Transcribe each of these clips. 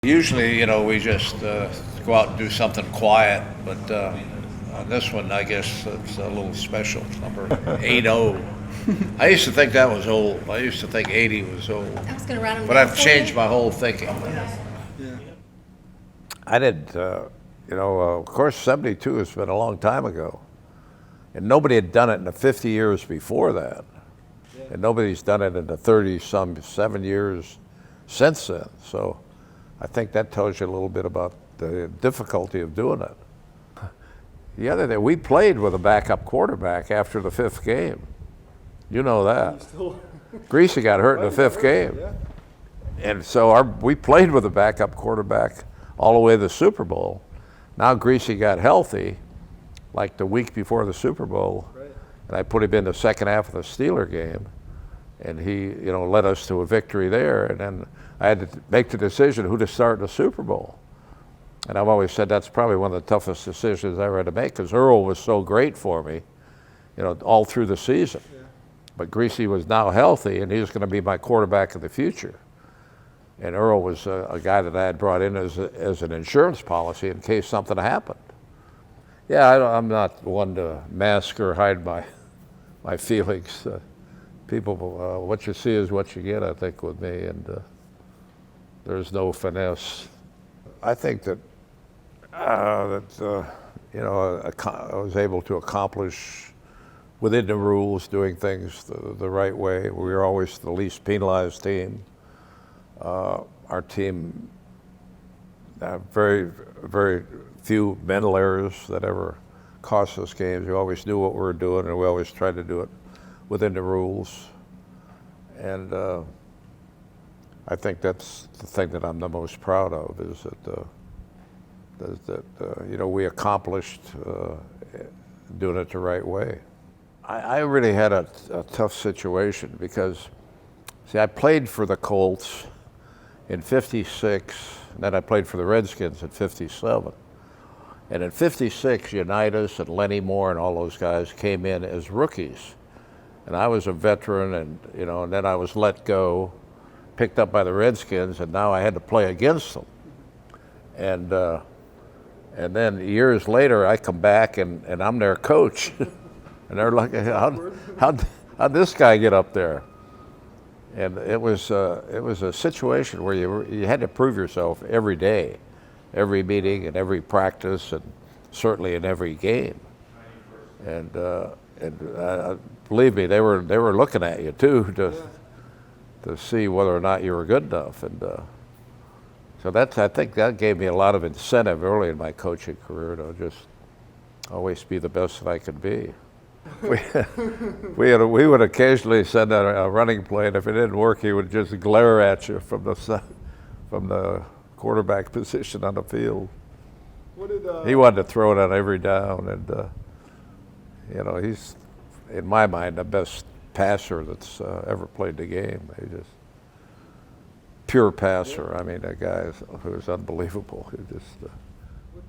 Usually, we just go out and do something quiet, but on this one, I guess it's a little special. It's number 80. I used to think that was old. I used to think 80 was old. I was going to round them But down I've for changed you. my whole thinking. I did, of course, 72 has been a long time ago. And nobody had done it in the 50 years before that. And nobody's done it in the 7 years since then. So I think that tells you a little bit about the difficulty of doing it. The other day, we played with a backup quarterback after the 5th game. You know that. Greasy got hurt in the 5th game. And so we played with a backup quarterback all the way to the Super Bowl. Now Greasy got healthy, like the week before the Super Bowl, and I put him in the second half of the Steeler game, and he, led us to a victory there. And then I had to make the decision who to start in the Super Bowl. And I've always said that's probably one of the toughest decisions I ever had to make, because Earl was so great for me, all through the season. But Greasy was now healthy, and he was going to be my quarterback of the future. And Earl was a guy that I had brought in as an insurance policy in case something happened. Yeah, I'm not one to mask or hide my feelings. People, what you see is what you get, I think, with me, and there's no finesse. I think that I was able to accomplish within the rules, doing things the right way. We were always the least penalized team. Our team very, very few mental errors that ever cost us games. We always knew what we were doing, and we always tried to do it within the rules. And I think that's the thing that I'm the most proud of, is that we accomplished doing it the right way. I really had a tough situation because, see, I played for the Colts in '56, and then I played for the Redskins in '57. And in '56, Unitas and Lenny Moore and all those guys came in as rookies. And I was a veteran, and then I was let go, picked up by the Redskins, and now I had to play against them. And then years later, I come back and I'm their coach. And they're like, how'd this guy get up there? And it was a situation where you had to prove yourself every day, every meeting and every practice, and certainly in every game. And believe me, they were looking at you too to see whether or not you were good enough. And so I think that gave me a lot of incentive early in my coaching career to just always be the best that I could be. We would occasionally send out a running play, and if it didn't work, he would just glare at you from the quarterback position on the field. He wanted to throw it on every down, and he's, in my mind, the best passer that's ever played the game. He just pure passer. I mean, that guy who was unbelievable.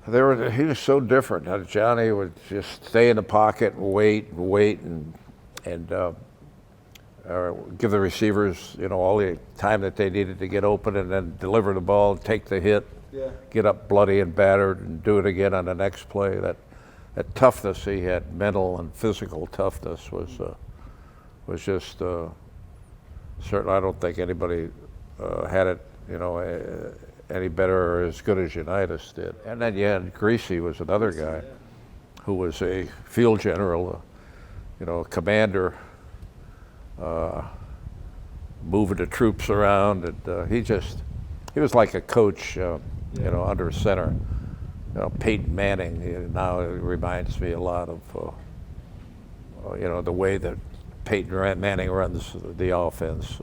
He was so different. Johnny would just stay in the pocket and wait and give the receivers, all the time that they needed to get open, and then deliver the ball, take the hit, get up bloody and battered, and do it again on the next play. That toughness he had, mental and physical toughness, was just certainly. I don't think anybody had it, any better or as good as Unitas did. And then Greasy was another guy who was a field general, a commander, moving the troops around, and he was like a coach, under center. Peyton Manning now reminds me a lot of, the way that Peyton Manning runs the offense.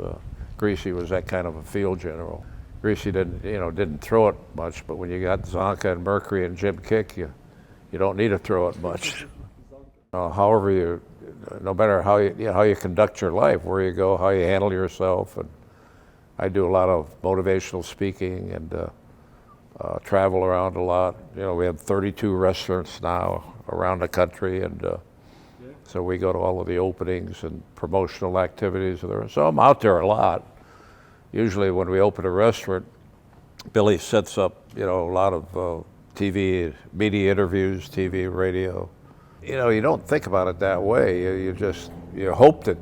Greasy was that kind of a field general. Greasy didn't throw it much, but when you got Zonka and Mercury and Jim Kick, you don't need to throw it much. However no matter how you conduct your life, where you go, how you handle yourself, and I do a lot of motivational speaking and travel around a lot. We have 32 restaurants now around the country, and so we go to all of the openings and promotional activities. So I'm out there a lot. Usually when we open a restaurant, Billy sets up, a lot of TV, media interviews, TV, radio. You don't think about it that way. You hope that,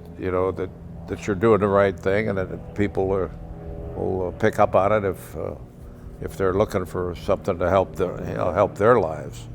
that you're doing the right thing and that people will pick up on it if they're looking for something to help their lives.